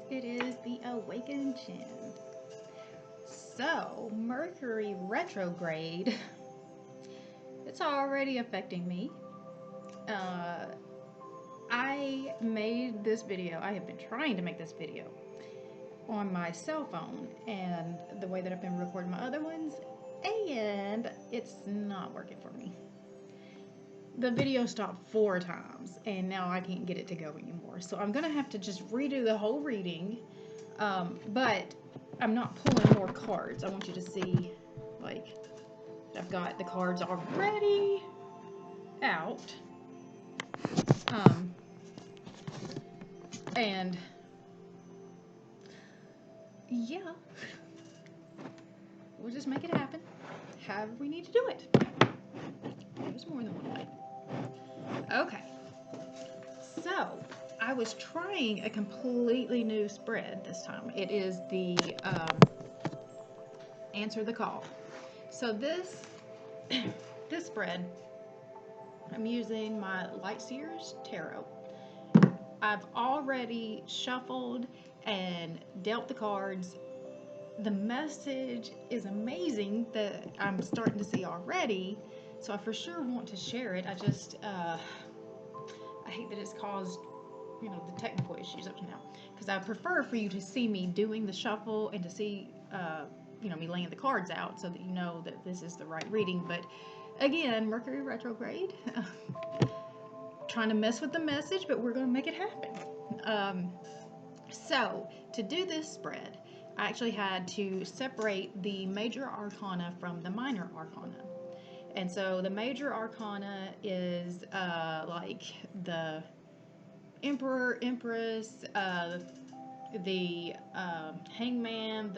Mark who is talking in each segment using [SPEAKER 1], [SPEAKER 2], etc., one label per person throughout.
[SPEAKER 1] it is the Awakened Jenn. So, Mercury retrograde, it's already affecting me. I made this video, I have been trying to make this video on my cell phone and the way that I've been recording my other ones, and it's not working for me. The video stopped 4 times and now I can't get it to go anymore. So I'm gonna have to just redo the whole reading, but I'm not pulling more cards. I want you to see, like, I've got the cards already out. And yeah, we'll just make it happen. However we need to do it. There's more than one way. Okay, so I was trying a completely new spread this time. It is the Answer the Call. So this spread, I'm using my Lightseer's Tarot. I've already shuffled and dealt the cards. The message is amazing that I'm starting to see already, so I for sure want to share it. I just I hate that it's caused, you know, the technical issues up to now, because I prefer for you to see me doing the shuffle and to see you know, me laying the cards out so that you know that this is the right reading. But again, Mercury retrograde, trying to mess with the message, but we're going to make it happen. So to do this spread, I actually had to separate the major arcana from the minor arcana. And so the major arcana is like the Emperor, Empress, the Hangman,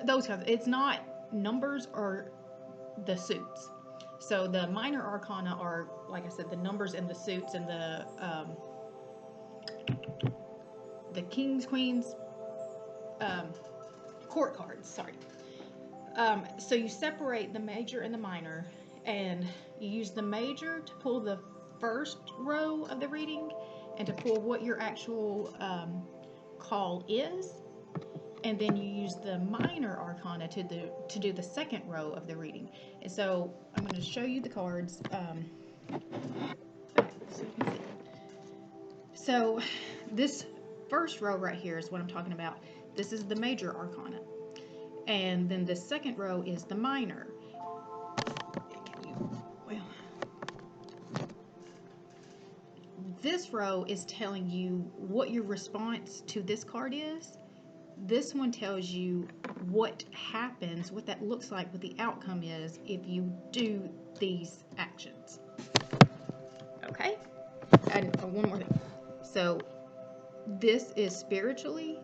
[SPEAKER 1] those kinds. It's not numbers or the suits. So the minor arcana are, like I said, the numbers and the suits and the kings, queens, court cards. Sorry. So you separate the major and the minor, and you use the major to pull the first row of the reading and to pull what your actual call is, and then you use the minor arcana to do the second row of the reading. And so I'm going to show you the cards. Okay, so you can see. So this first row right here is what I'm talking about. This is the major arcana. And then the second row is the minor. This row is telling you what your response to this card is. This one tells you what happens, what that looks like, what the outcome is if you do these actions. Okay? And one more thing. So this is spiritually,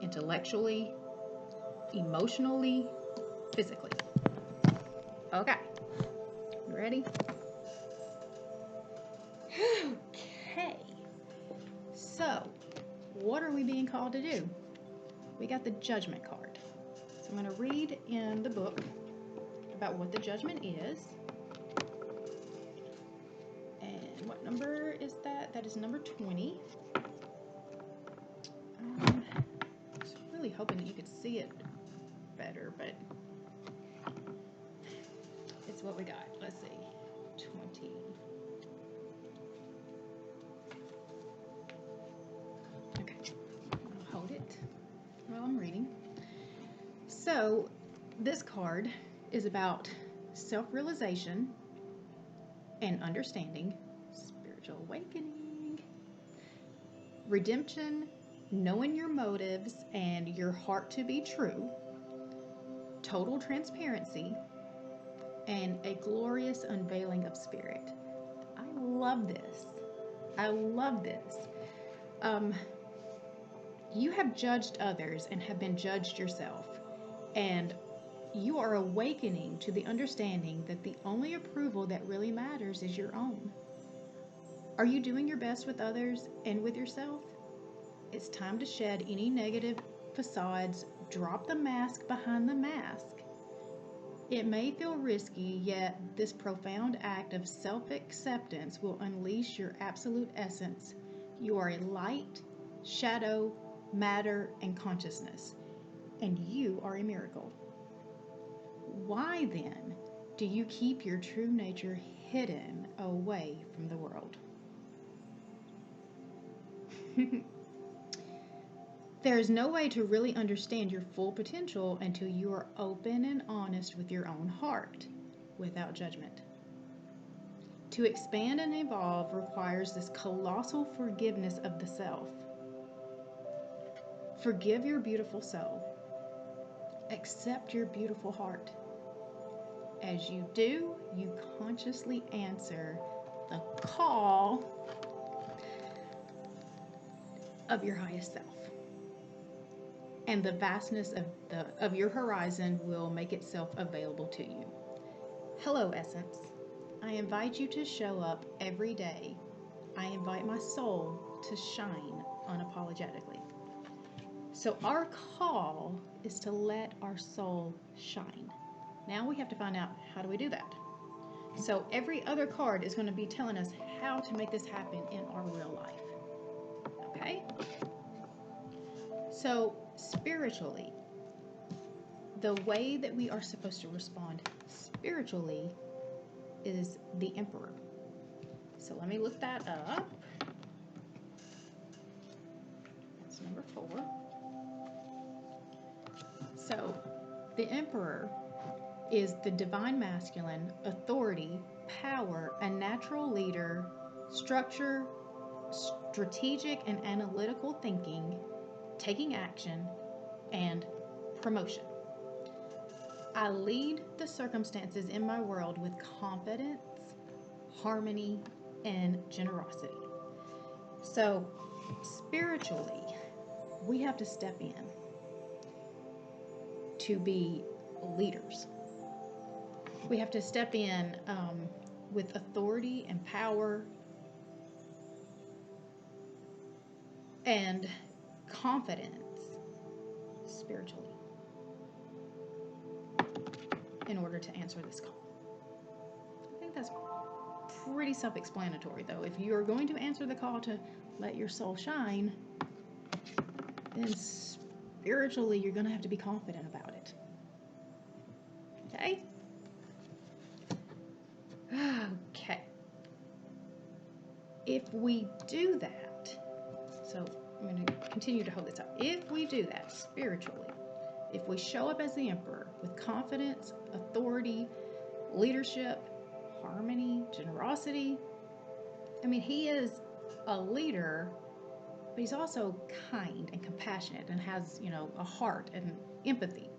[SPEAKER 1] intellectually, emotionally, physically. Okay. You ready? Okay. So, what are we being called to do? We got the Judgment card. So I'm going to read in the book about what the Judgment is. And what number is that? That is number 20. I was really hoping that you could see it better, but it's what we got. Let's see. 20. Okay. I'll hold it while I'm reading. So this card is about self-realization and understanding, spiritual awakening, redemption, knowing your motives and your heart to be true, total transparency, and a glorious unveiling of spirit. I love this. I love this. You have judged others and have been judged yourself, and you are awakening to the understanding that the only approval that really matters is your own. Are you doing your best with others and with yourself? It's time to shed any negative facades, drop the mask behind the mask. It may feel risky, yet this profound act of self-acceptance will unleash your absolute essence, You are a light, shadow, matter, and consciousness, and you are a miracle. Why then do you keep your true nature hidden away from the world? There is no way to really understand your full potential until you are open and honest with your own heart, without judgment. To expand and evolve requires this colossal forgiveness of the self. Forgive your beautiful soul. Accept your beautiful heart. As you do, you consciously answer the call of your highest self. And the vastness of your horizon will make itself available to you. Hello, Essence. I invite you to show up every day. I invite my soul to shine unapologetically. So our call is to let our soul shine. Now we have to find out, how do we do that? So every other card is going to be telling us how to make this happen in our real life. Okay? So spiritually, the way that we are supposed to respond spiritually is the Emperor. So let me look that up. That's number 4. So the Emperor is the divine masculine, authority, power, a natural leader, structure, strategic and analytical thinking, taking action, and promotion. I lead the circumstances in my world with confidence, harmony, and generosity. So, spiritually, we have to step in to be leaders. We have to step in with authority and power and confidence spiritually in order to answer this call. I think that's pretty self-explanatory, though. If you are going to answer the call to let your soul shine, then spiritually you're going to have to be confident about it. Okay? Okay. If we do that, so I'm going to continue to hold this up. If we do that spiritually, if we show up as the Emperor with confidence, authority, leadership, harmony, generosity, I mean, he is a leader, but he's also kind and compassionate and has, a heart and empathy.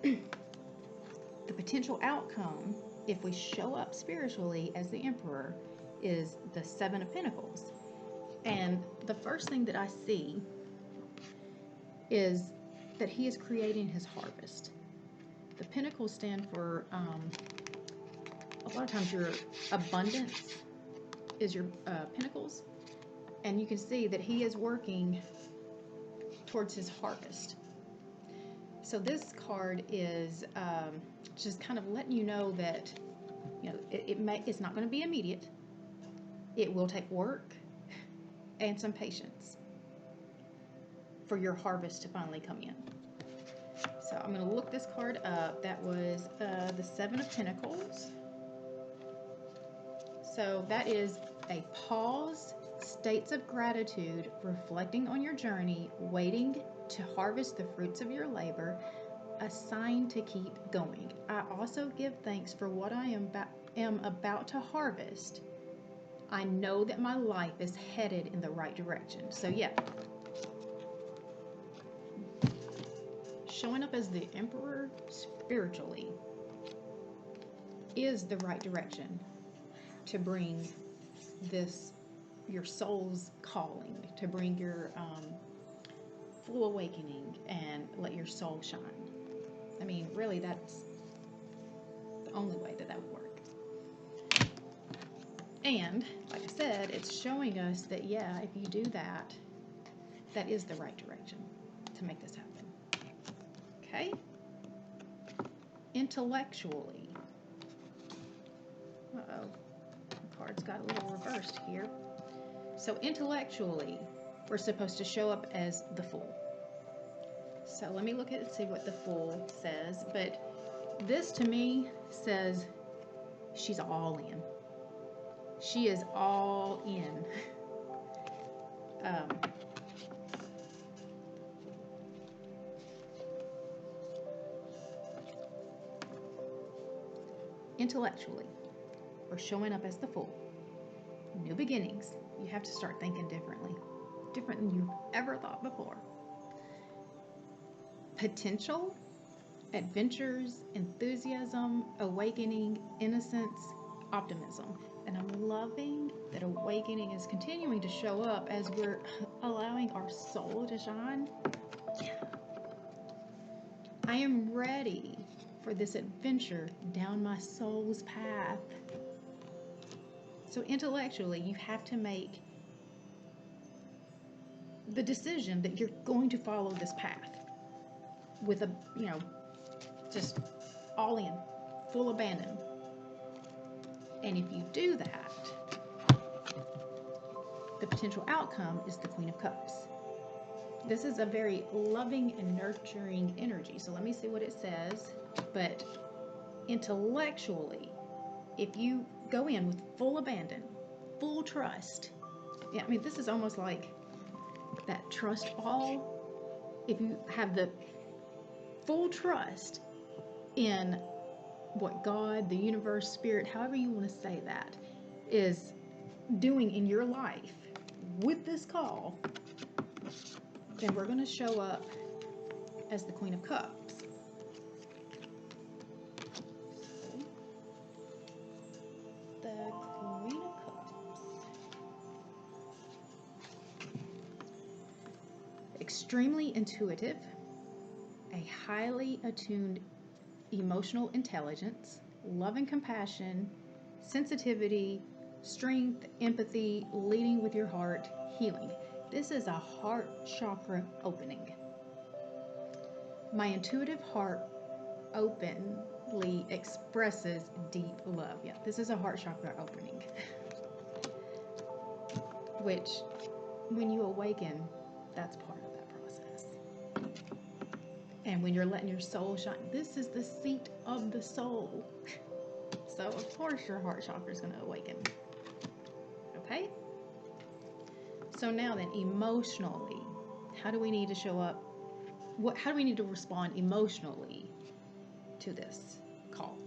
[SPEAKER 1] The potential outcome, if we show up spiritually as the Emperor, is the 7 of Pentacles. And the first thing that I see is that he is creating his harvest. The Pentacles stand for, a lot of times your abundance is your Pentacles. And you can see that he is working towards his harvest. So this card is just kind of letting you know that, it's not going to be immediate. It will take work and some patience for your harvest to finally come in. So I'm going to look this card up. That was the 7 of Pentacles. So that is a pause, states of gratitude, reflecting on your journey, waiting to harvest the fruits of your labor, a sign to keep going. I also give thanks for what I am about to harvest. I know that my life is headed in the right direction. So yeah, showing up as the Emperor spiritually is the right direction to bring this, your soul's calling, to bring your full awakening and let your soul shine. I mean, really, that's the only way that would work. And like I said, it's showing us that, yeah, if you do that, that is the right direction to make this happen. Okay? Intellectually. Uh-oh. The card's got a little reversed here. So intellectually, we're supposed to show up as the Fool. So let me look at it and see what the Fool says. But this to me says she's all in. She is all in. Intellectually, we're showing up as the Fool. New beginnings. You have to start thinking differently. Different than you've ever thought before. Potential, adventures, enthusiasm, awakening, innocence, optimism. And I'm loving that awakening is continuing to show up as we're allowing our soul to shine. I am ready for this adventure down my soul's path. So intellectually, you have to make the decision that you're going to follow this path with a, just all in, full abandon. And if you do that, the potential outcome is the Queen of Cups. This is a very loving and nurturing energy. So let me see what it says. But intellectually, if you go in with full abandon, full trust, yeah, I mean, this is almost like that trust all. If you have the full trust in what God, the universe, spirit, however you want to say that, is doing in your life with this call, then we're going to show up as the Queen of Cups. So, the Queen of Cups. Extremely intuitive, a highly attuned emotional intelligence, love and compassion, sensitivity, strength, empathy, leading with your heart, healing. This is a heart chakra opening. My intuitive heart openly expresses deep love. Yeah, this is a heart chakra opening. Which, when you awaken, that's part of that process. And when you're letting your soul shine, this is the seat of the soul. So, of course, your heart chakra is going to awaken. Okay? So now then, emotionally, how do we need to show up? How do we need to respond emotionally to this call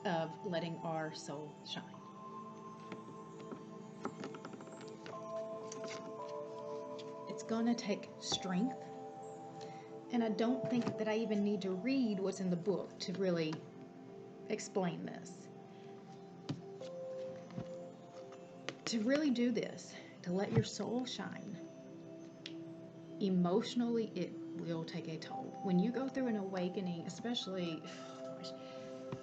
[SPEAKER 1] of letting our soul shine? It's going to take strength. And I don't think that I even need to read what's in the book to really explain this. To really do this, to let your soul shine, emotionally it will take a toll. When you go through an awakening, especially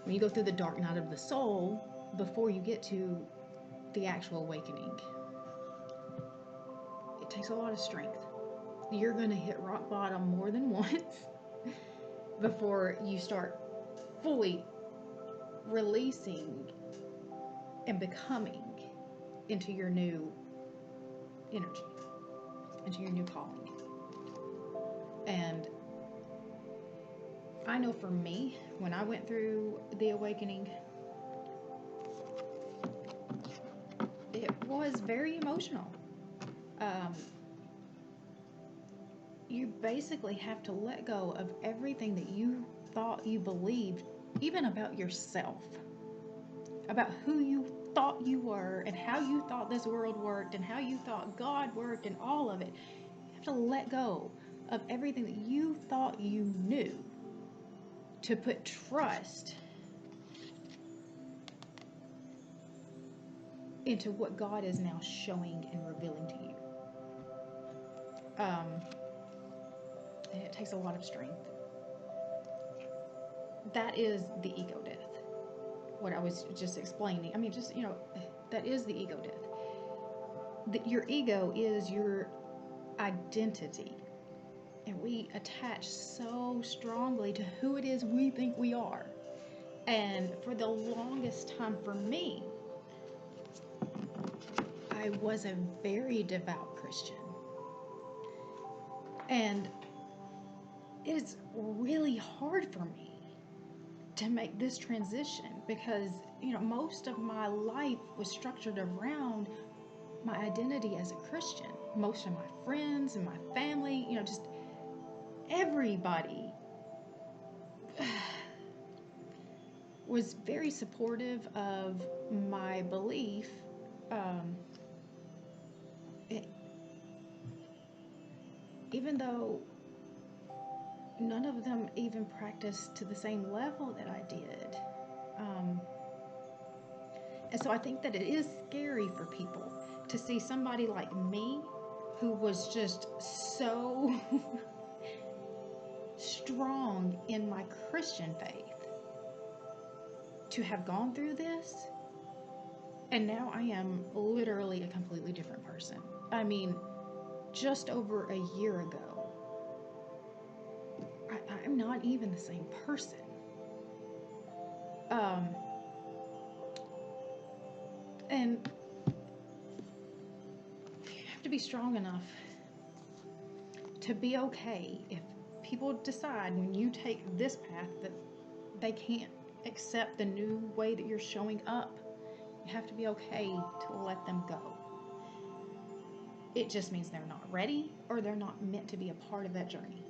[SPEAKER 1] when you go through the dark night of the soul, before you get to the actual awakening, it takes a lot of strength. You're going to hit rock bottom more than once before you start fully releasing and becoming into your new energy, into your new calling. And I know for me, when I went through the awakening, it was very emotional. You basically have to let go of everything that you thought you believed, even about yourself, about who you thought you were and how you thought this world worked and how you thought God worked and all of it. You have to let go of everything that you thought you knew to put trust into what God is now showing and revealing to you. And it takes a lot of strength. That is the ego death. What I was just explaining. I mean, that is the ego death. Your ego is your identity. And we attach so strongly to who it is we think we are. And for the longest time for me, I was a very devout Christian. And it's really hard for me to make this transition because, most of my life was structured around my identity as a Christian. Most of my friends and my family, just everybody was very supportive of my belief. Even though none of them even practiced to the same level that I did. And so I think that it is scary for people to see somebody like me who was just so strong in my Christian faith to have gone through this, and now I am literally a completely different person. I mean, just over a year ago, I'm not even the same person. And you have to be strong enough to be okay if people decide when you take this path that they can't accept the new way that you're showing up. You have to be okay to let them go. It just means they're not ready or they're not meant to be a part of that journey.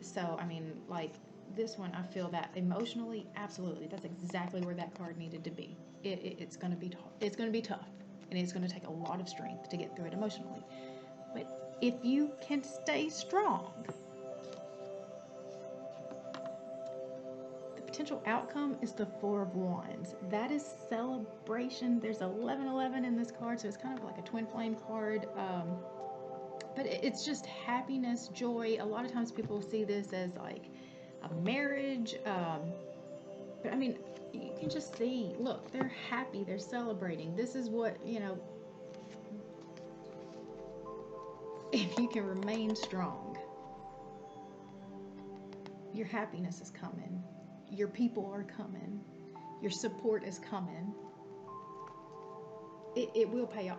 [SPEAKER 1] So, I mean, like this one, I feel that emotionally, absolutely, that's exactly where that card needed to be. It's going to be it's going to be tough, and it's going to take a lot of strength to get through it emotionally. But if you can stay strong, the potential outcome is the Four of Wands. That is celebration. There's 1111 in this card, so it's kind of like a twin flame card. But it's just happiness, joy. A lot of times people see this as like a marriage. But I mean, you can just see, look, they're happy, they're celebrating. This is what, if you can remain strong, your happiness is coming, your people are coming, your support is coming. It will pay off.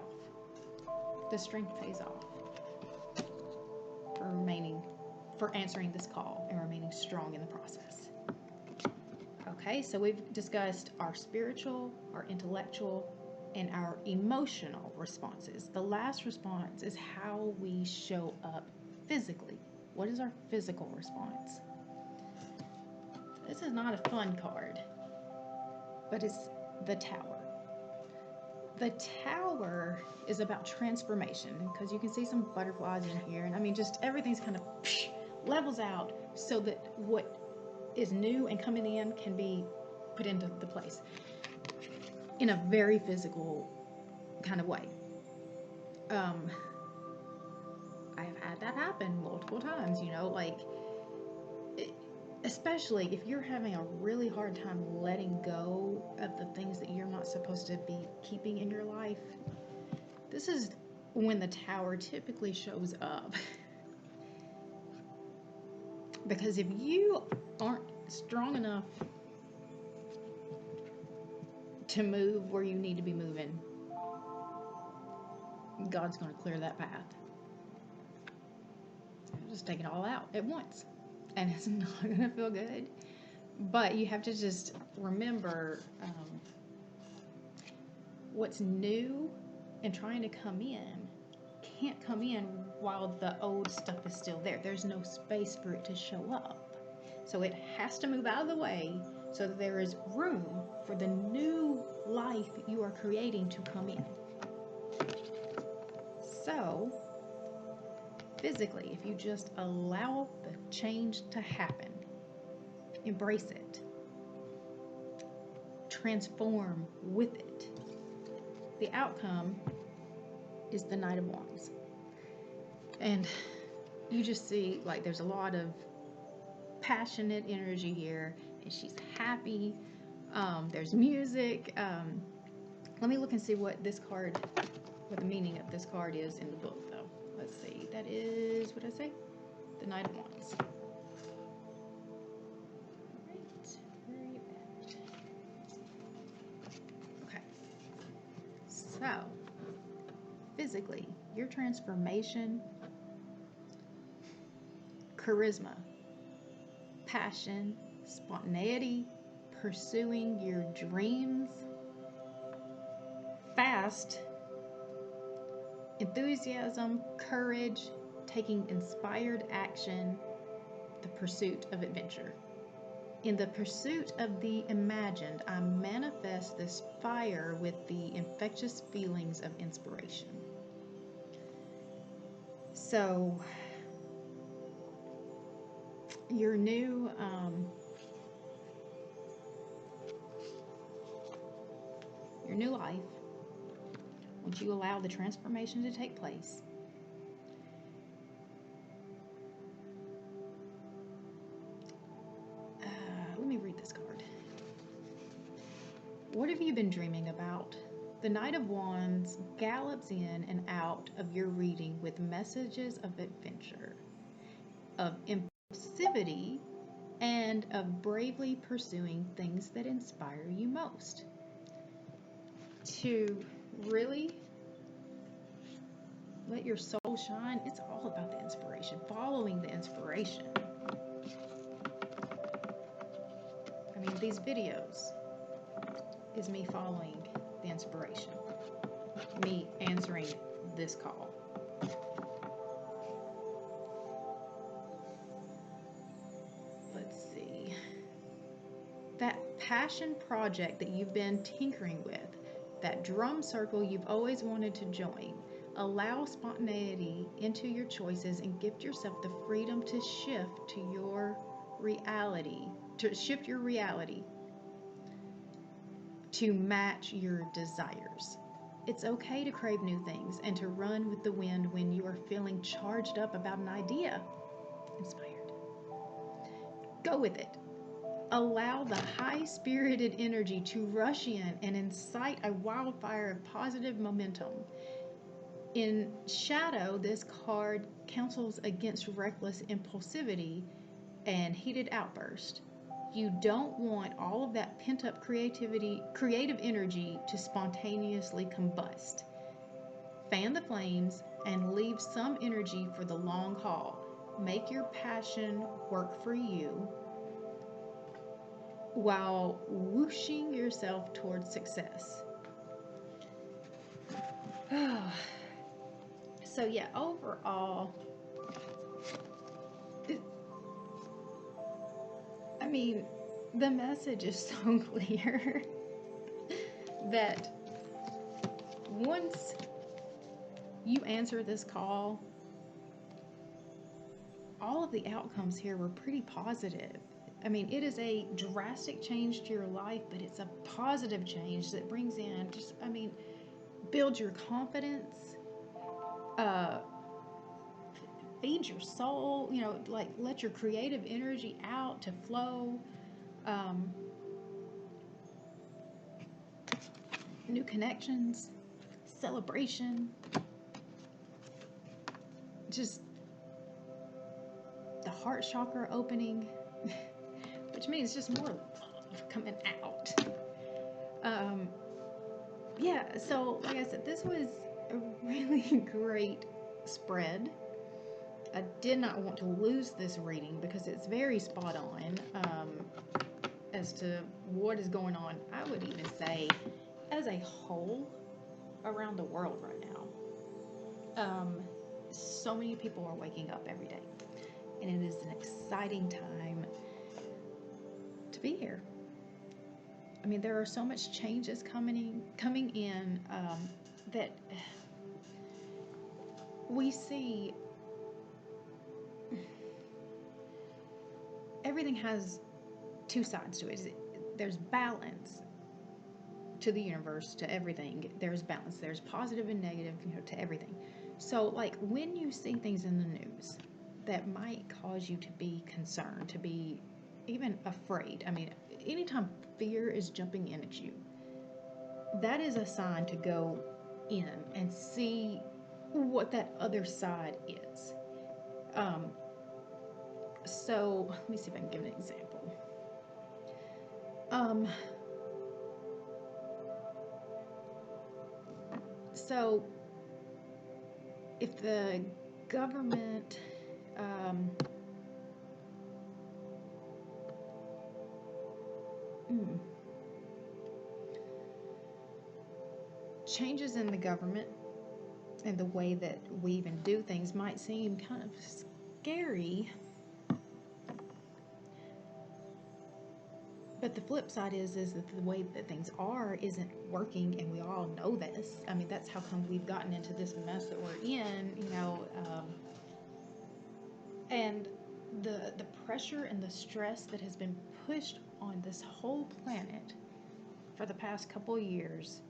[SPEAKER 1] The strength pays off for answering this call and remaining strong in the process. Okay, so we've discussed our spiritual, our intellectual, and our emotional responses. The last response is how we show up physically. What is our physical response? This is not a fun card, but it's the Tower. The Tower is about transformation, because you can see some butterflies in here, and I mean, just everything's kind of levels out so that what is new and coming in can be put into the place in a very physical kind of way. I have had that happen multiple times, especially if you're having a really hard time letting go of the things that you're not supposed to be keeping in your life. This is when the Tower typically shows up. Because if you aren't strong enough to move where you need to be moving, God's going to clear that path. Just take it all out at once. And it's not going to feel good. But you have to just remember what's new and trying to come in can't come in while the old stuff is still there. There's no space for it to show up. So it has to move out of the way so that there is room for the new life you are creating to come in. So, physically, if you just allow the change to happen, embrace it, transform with it, the outcome is the Knight of Wands. And you just see, like, there's a lot of passionate energy here, and she's happy. There's music. Let me look and see what the meaning of this card is in the book, though. Let's see. That is, what did I say? The Knight of Wands. Alright, where are you at? Okay. So, physically, your transformation, charisma, passion, spontaneity, pursuing your dreams, fast, enthusiasm, courage, taking inspired action, the pursuit of adventure. In the pursuit of the imagined, I manifest this fire with the infectious feelings of inspiration. So, your new life, once you allow the transformation to take place, let me read this card. What have you been dreaming about? The Knight of Wands gallops in and out of your reading with messages of adventure, of impulsivity, and of bravely pursuing things that inspire you most. To really let your soul shine, it's all about the inspiration, following the inspiration. I mean, these videos is me following the inspiration, me answering this call. Let's see. That passion project that you've been tinkering with, that drum circle you've always wanted to join, allow spontaneity into your choices and give yourself the freedom to shift your reality to match your desires. It's okay to crave new things and to run with the wind when you are feeling charged up about an idea. Inspired. Go with it. Allow the high-spirited energy to rush in and incite a wildfire of positive momentum. In shadow, this card counsels against reckless impulsivity and heated outburst. You don't want all of that pent-up creative energy to spontaneously combust. Fan the flames and leave some energy for the long haul. Make your passion work for you while whooshing yourself towards success. So yeah, overall, I mean, the message is so clear that once you answer this call, all of the outcomes here were pretty positive. I mean, it is a drastic change to your life, but it's a positive change that brings in build your confidence, feed your soul, let your creative energy out to flow. New connections, celebration, just the heart chakra opening, which means just more love coming out. Yeah, so like I said, this was a really great spread. I did not want to lose this reading because it's very spot on as to what is going on. I would even say as a whole around the world right now. So many people are waking up every day, and it is an exciting time to be here. I mean, there are so much changes coming in that we see. Everything has two sides to it. There's balance to the universe, to everything. There's balance. There's positive and negative, to everything. So, like, when you see things in the news that might cause you to be concerned, to be even afraid. I mean, anytime fear is jumping in at you, that is a sign to go in and see what that other side is. So let me see if I can give an example. So if the government changes in the government and the way that we even do things might seem kind of scary, but the flip side is that the way that things are isn't working, and we all know this. I mean, that's how come we've gotten into this mess that we're in, you know, and the pressure and the stress that has been pushed on this whole planet for the past couple of years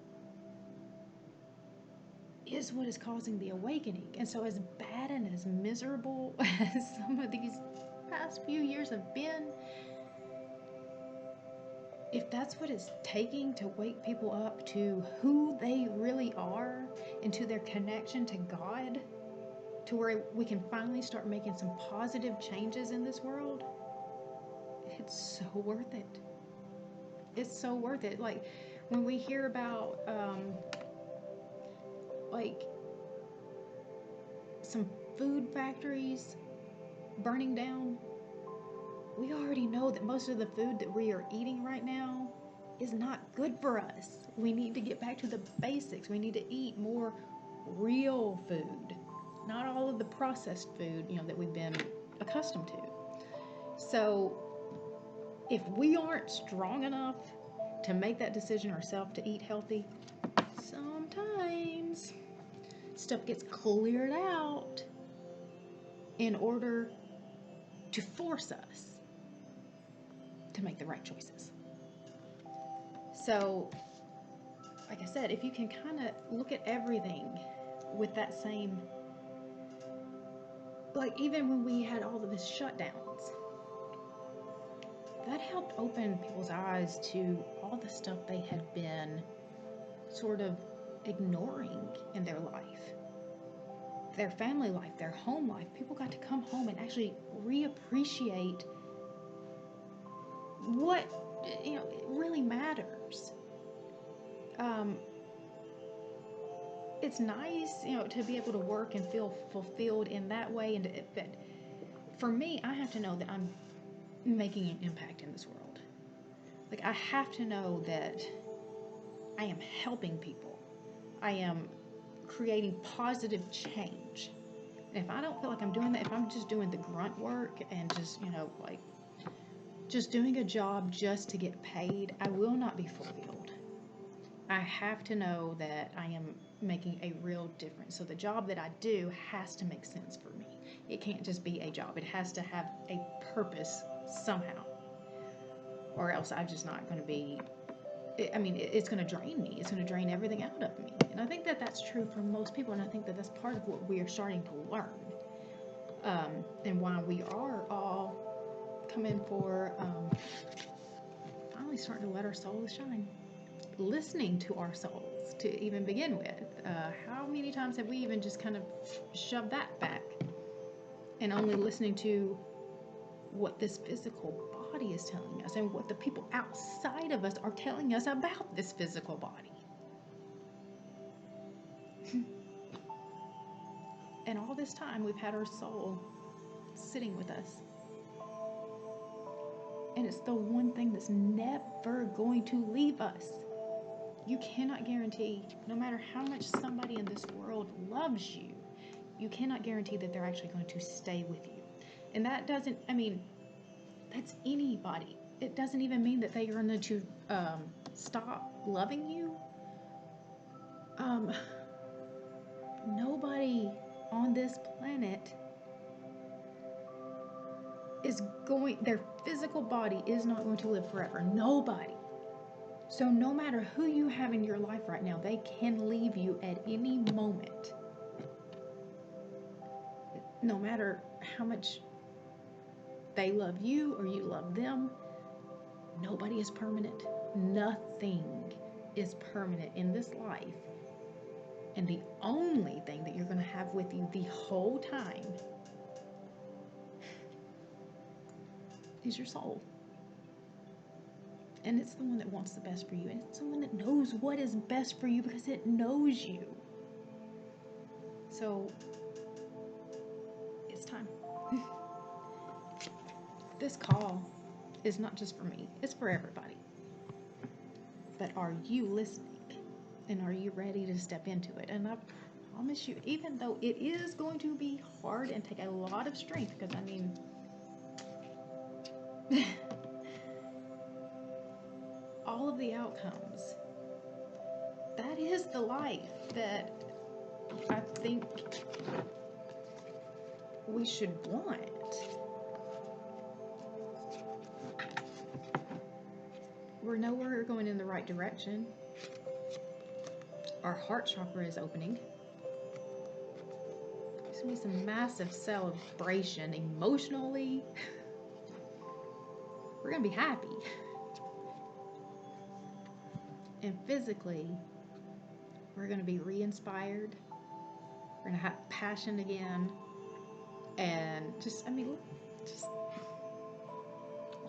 [SPEAKER 1] is what is causing the awakening. And so, as bad and as miserable as some of these past few years have been, if that's what it's taking to wake people up to who they really are and to their connection to God, to where we can finally start making some positive changes in this world, it's so worth it. It's so worth it. Like, when we hear about like some food factories burning down, we already know that most of the food that we are eating right now is not good for us. We need to get back to the basics. We need to eat more real food, not all of the processed food, you know, that we've been accustomed to. So if we aren't strong enough to make that decision ourselves to eat healthy, sometimes stuff gets cleared out in order to force us to make the right choices. So, like I said, if you can kind of look at everything with that same, like even when we had all of this shutdowns, that helped open people's eyes to all the stuff they had been sort of ignoring in their life, their family life, their home life. People got to come home and actually reappreciate what, you know, really matters. It's nice, you know, to be able to work and feel fulfilled in that way, but for me, I have to know that I'm making an impact in this world. Like, I have to know that I am helping people. I am creating positive change. And if I don't feel like I'm doing that, if I'm just doing the grunt work and just, you know, like just doing a job just to get paid, I will not be fulfilled. I have to know that I am making a real difference. So the job that I do has to make sense for me. It can't just be a job. It has to have a purpose somehow, or else I'm just not going to be, I mean, it's going to drain me. It's going to drain everything out of me. And I think that that's true for most people, and I think that that's part of what we are starting to learn, and why we are all coming for finally starting to let our souls shine, listening to our souls to even begin with. How many times have we even just kind of shoved that back and only listening to what this physical body is telling us and what the people outside of us are telling us about this physical body? And all this time we've had our soul sitting with us. And it's the one thing that's never going to leave us. You cannot guarantee, no matter how much somebody in this world loves you, you cannot guarantee that they're actually going to stay with you. And that doesn't, I mean, that's anybody. It doesn't even mean that they are going to stop loving you. Nobody on this planet is going, their physical body is not going to live forever. Nobody. So no matter who you have in your life right now, they can leave you at any moment. No matter how much they love you or you love them, nobody is permanent. Nothing is permanent in this life. And the only thing that you're going to have with you the whole time is your soul. And it's the one that wants the best for you. And it's the one that knows what is best for you because it knows you. So it's time. This call is not just for me, it's for everybody. But are you listening? And are you ready to step into it? And I promise you, even though it is going to be hard and take a lot of strength, because I mean, all of the outcomes, that is the life that I think we should want. We know we're going in the right direction. Our heart chakra is opening. There's going to be some massive celebration emotionally. We're going to be happy. And physically, we're going to be re-inspired. We're going to have passion again. And just, I mean, just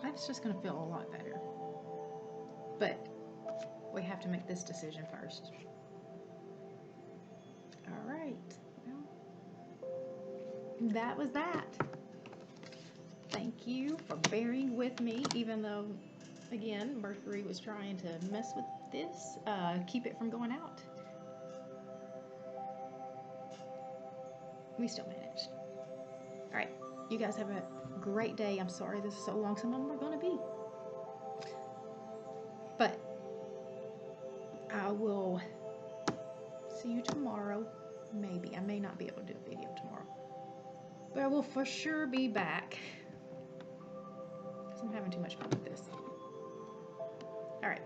[SPEAKER 1] life's just going to feel a lot better. But we have to make this decision first. All right. Well, that was that. Thank you for bearing with me, even though, again, Mercury was trying to mess with this, keep it from going out. We still managed. All right. You guys have a great day. I'm sorry this is so long. Some of them are going to be. But I will see you tomorrow. Maybe. I may not be able to do a video tomorrow. But I will for sure be back. Because I'm having too much fun with this. All right.